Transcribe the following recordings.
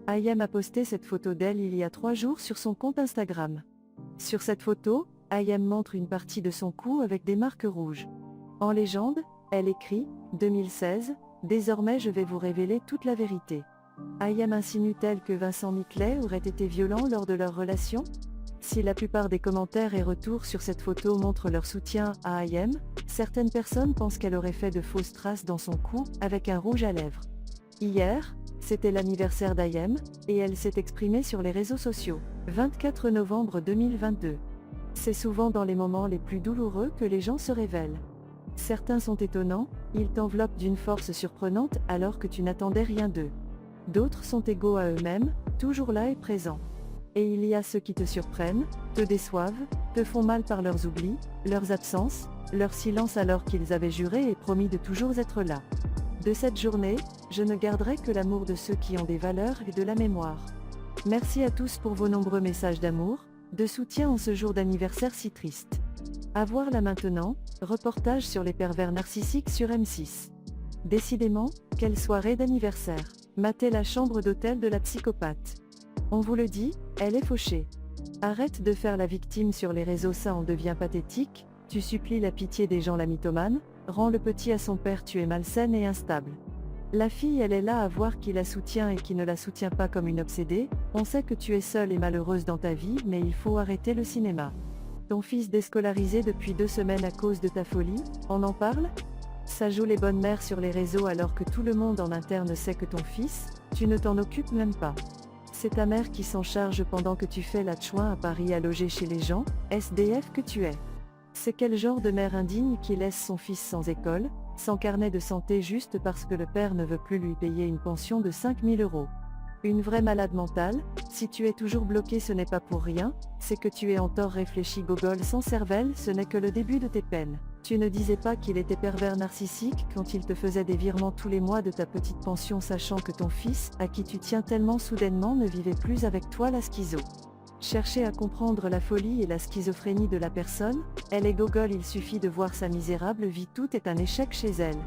Ayem a posté cette photo d'elle il y a 3 jours sur son compte Instagram. Sur cette photo, Ayem montre une partie de son cou avec des marques rouges. En légende, elle écrit « 2016, désormais je vais vous révéler toute la vérité ». Ayem insinue-t-elle que Vincent Miclet aurait été violent lors de leur relation? Si la plupart des commentaires et retours sur cette photo montrent leur soutien à Ayem, certaines personnes pensent qu'elle aurait fait de fausses traces dans son cou, avec un rouge à lèvres. Hier, c'était l'anniversaire d'Ayem, et elle s'est exprimée sur les réseaux sociaux. 24 novembre 2022. C'est souvent dans les moments les plus douloureux que les gens se révèlent. Certains sont étonnants, ils t'enveloppent d'une force surprenante alors que tu n'attendais rien d'eux. D'autres sont égaux à eux-mêmes, toujours là et présents. Et il y a ceux qui te surprennent, te déçoivent, te font mal par leurs oublis, leurs absences, leur silence alors qu'ils avaient juré et promis de toujours être là. De cette journée, je ne garderai que l'amour de ceux qui ont des valeurs et de la mémoire. Merci à tous pour vos nombreux messages d'amour, de soutien en ce jour d'anniversaire si triste. À voir là maintenant, reportage sur les pervers narcissiques sur M6. Décidément, quelle soirée d'anniversaire. Matez la chambre d'hôtel de la psychopathe. On vous le dit, elle est fauchée. Arrête de faire la victime sur les réseaux, ça en devient pathétique, tu supplies la pitié des gens, la mythomane, rends le petit à son père, tu es malsaine et instable. La fille, elle est là à voir qui la soutient et qui ne la soutient pas comme une obsédée, on sait que tu es seule et malheureuse dans ta vie mais il faut arrêter le cinéma. Ton fils déscolarisé depuis 2 semaines à cause de ta folie, on en parle? Ça joue les bonnes mères sur les réseaux alors que tout le monde en interne sait que ton fils, tu ne t'en occupes même pas. C'est ta mère qui s'en charge pendant que tu fais la tchouin à Paris à loger chez les gens, SDF que tu es. C'est quel genre de mère indigne qui laisse son fils sans école, sans carnet de santé juste parce que le père ne veut plus lui payer une pension de 5 000 €. Une vraie malade mentale, si tu es toujours bloqué ce n'est pas pour rien, c'est que tu es en tort, réfléchis gogol sans cervelle, ce n'est que le début de tes peines. Tu ne disais pas qu'il était pervers narcissique quand il te faisait des virements tous les mois de ta petite pension sachant que ton fils, à qui tu tiens tellement soudainement ne vivait plus avec toi, la schizo. Cherchez à comprendre la folie et la schizophrénie de la personne, elle est gogol, il suffit de voir sa misérable vie, tout est un échec chez elle.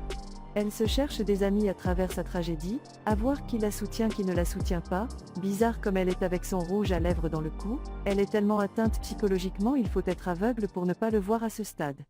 Elle se cherche des amis à travers sa tragédie, à voir qui la soutient, qui ne la soutient pas, bizarre comme elle est avec son rouge à lèvres dans le cou, elle est tellement atteinte psychologiquement, il faut être aveugle pour ne pas le voir à ce stade.